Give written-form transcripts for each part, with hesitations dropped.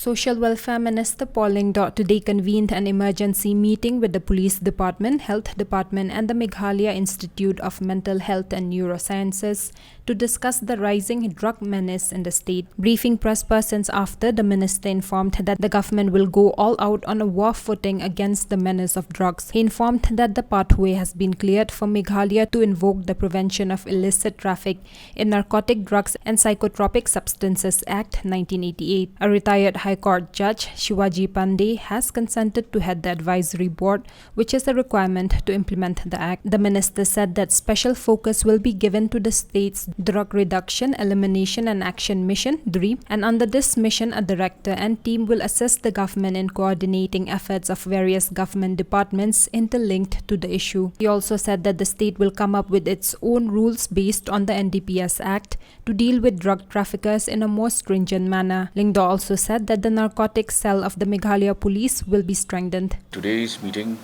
Social Welfare Minister Pauline Dot today convened an emergency meeting with the Police Department, Health Department and the Meghalaya Institute of Mental Health and Neurosciences to discuss the rising drug menace in the state. Briefing press persons after, the minister informed that the government will go all out on a war footing against the menace of drugs. He informed that the pathway has been cleared for Meghalaya to invoke the Prevention of Illicit Traffic in Narcotic Drugs and Psychotropic Substances Act 1988. A retired High Court Judge Shivaji Pandey has consented to head the advisory board, which is a requirement to implement the act. The minister said that special focus will be given to the state's Drug Reduction, Elimination and Action Mission (DREAM), and under this mission a director and team will assist the government in coordinating efforts of various government departments interlinked to the issue. He also said that the state will come up with its own rules based on the NDPS Act to deal with drug traffickers in a more stringent manner. Lingdo also said that the narcotics cell of the Meghalaya Police will be strengthened. Today's meeting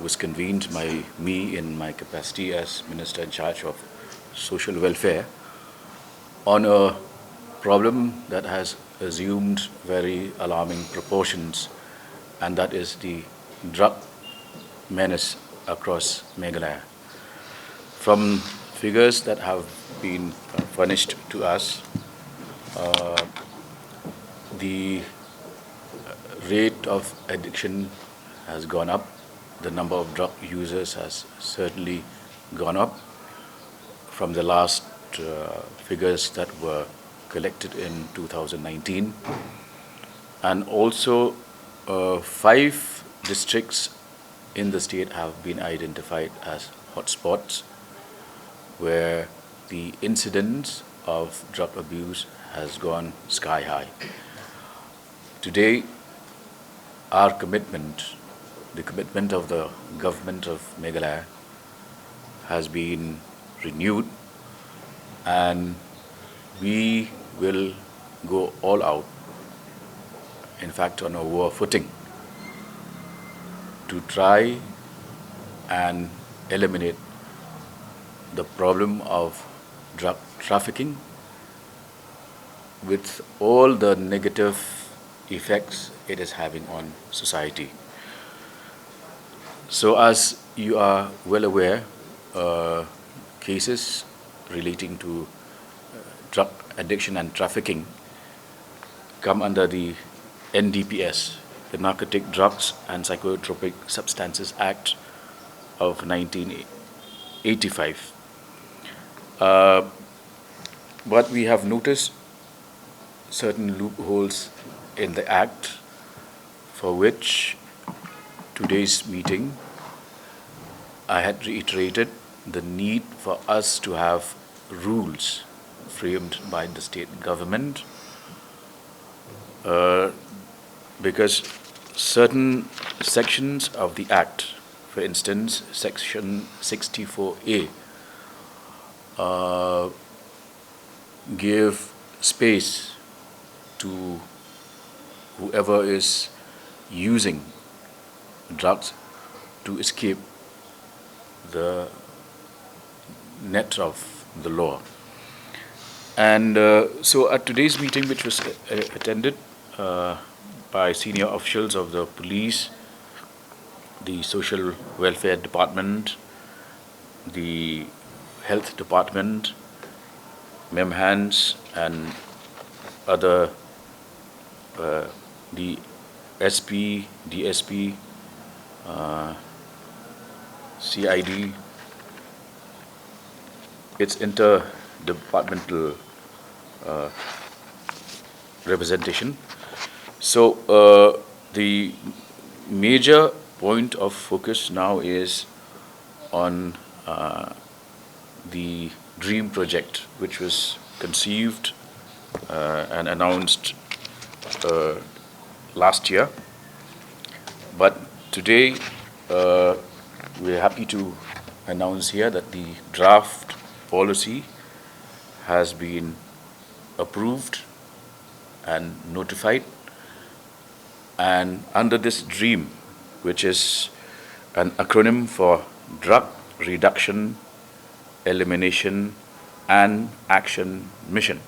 was convened by me in my capacity as Minister in charge of Social Welfare on a problem that has assumed very alarming proportions, and that is the drug menace across Meghalaya. From figures that have been furnished to us, the rate of addiction has gone up. The number of drug users has certainly gone up from the last figures that were collected in 2019. And also 5 districts in the state have been identified as hotspots where the incidence of drug abuse has gone sky high. Today, our commitment, the commitment of the government of Meghalaya, has been renewed, and we will go all out, in fact on a war footing, to try and eliminate the problem of drug trafficking with all the negative effects it is having on society. So as you are well aware, cases relating to drug addiction and trafficking come under the NDPS, the Narcotic Drugs and Psychotropic Substances Act of 1985. But we have noticed certain loopholes in the Act, for which today's meeting I had reiterated the need for us to have rules framed by the state government, because certain sections of the Act, for instance, Section 64A, give space to whoever is using drugs to escape the net of the law. And so at today's meeting, which was attended by senior officials of the police, the social welfare department, the health department, MEMHANS and other, the SP, DSP, CID, its interdepartmental representation. So the major point of focus now is on the DREAM project, which was conceived and announced last year. But today we're happy to announce here that the draft policy has been approved and notified, and under this DREAM, which is an acronym for Drug Reduction, Elimination and Action Mission,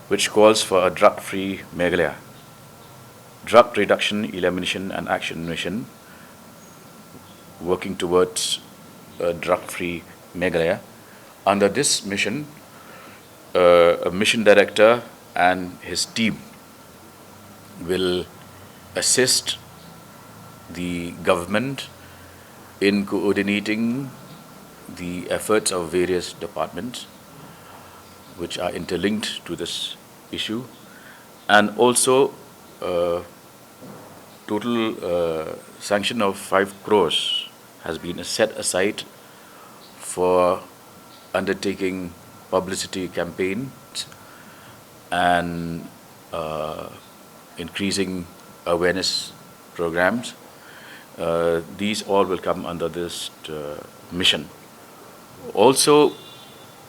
which calls for a drug-free Meghalaya, drug reduction, elimination and action mission, working towards a drug-free Meghalaya. Under this mission, a mission director and his team will assist the government in coordinating the efforts of various departments which are interlinked to this issue, and also total sanction of 5 crores has been set aside for undertaking publicity campaigns and increasing awareness programs. These all will come under this mission. Also,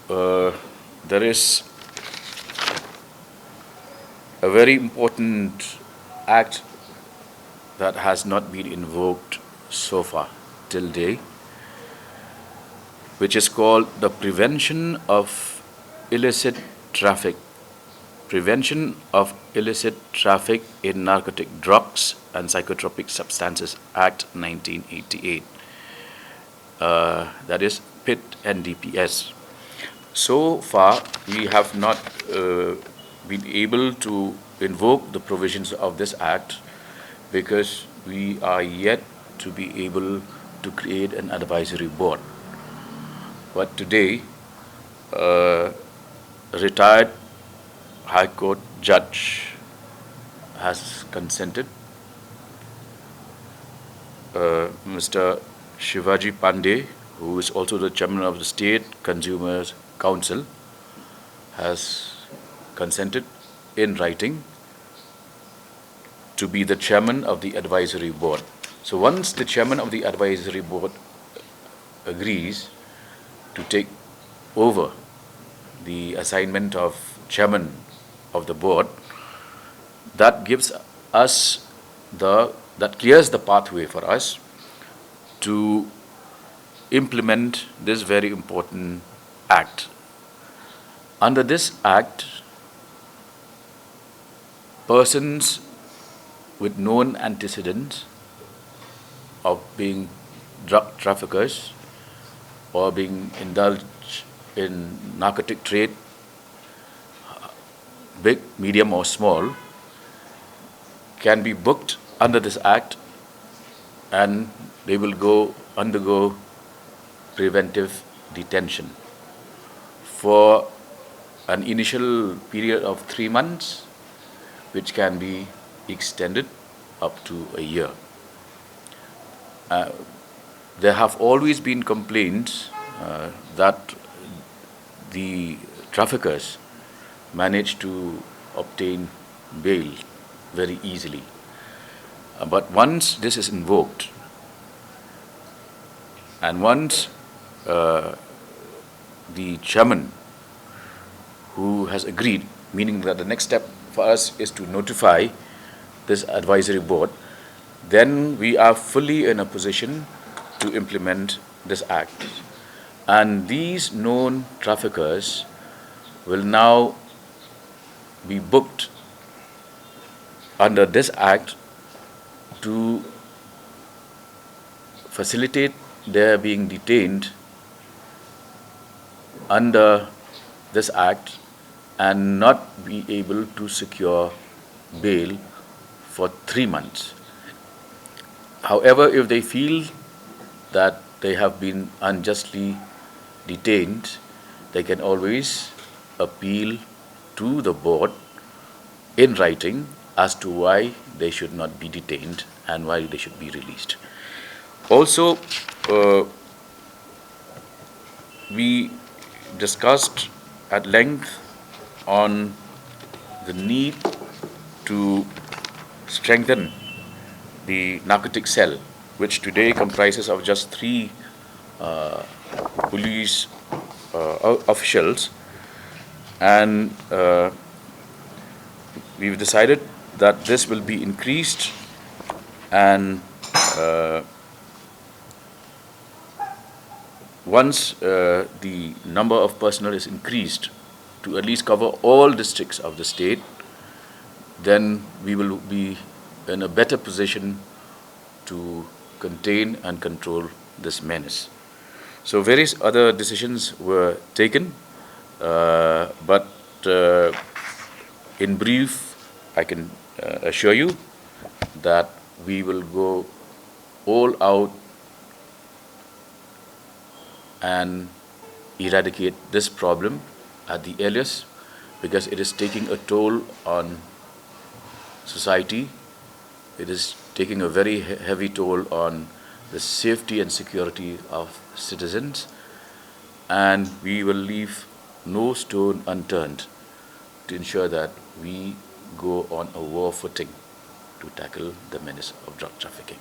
there is a very important act that has not been invoked so far till date, which is called the Prevention of Illicit Traffic. Prevention of Illicit Traffic in Narcotic Drugs and Psychotropic Substances Act 1988. That is PIT-NDPS. So far, we have not been able to invoke the provisions of this act because we are yet to be able to create an advisory board. But today, a retired High Court judge has consented. Mr. Shivaji Pandey, who is also the chairman of the State Consumers Council, has consented in writing to be the chairman of the advisory board. So once the chairman of the advisory board agrees to take over the assignment of chairman of the board, that gives us that clears the pathway for us to implement this very important act. Under this act, persons with known antecedents of being drug traffickers or being indulged in narcotic trade, big, medium or small, can be booked under this act, and they will undergo preventive detention for an initial period of 3 months, which can be extended up to a year. There have always been complaints that the traffickers manage to obtain bail very easily. But once this is invoked, and once the chairman who has agreed, meaning that the next step for us is to notify this advisory board, then we are fully in a position to implement this act. And these known traffickers will now be booked under this act to facilitate their being detained under this act and not be able to secure bail for 3 months. However, if they feel that they have been unjustly detained, they can always appeal to the board in writing as to why they should not be detained and why they should be released. Also, we discussed at length on the need to strengthen the narcotic cell, which today comprises of just 3 police officials, and we've decided that this will be increased, and once the number of personnel is increased to at least cover all districts of the state, then we will be in a better position to contain and control this menace. So various other decisions were taken, but in brief, I can assure you that we will go all out and eradicate this problem at the earliest, because it is taking a toll on society. It is taking a very heavy toll on the safety and security of citizens, and we will leave no stone unturned to ensure that we go on a war footing to tackle the menace of drug trafficking.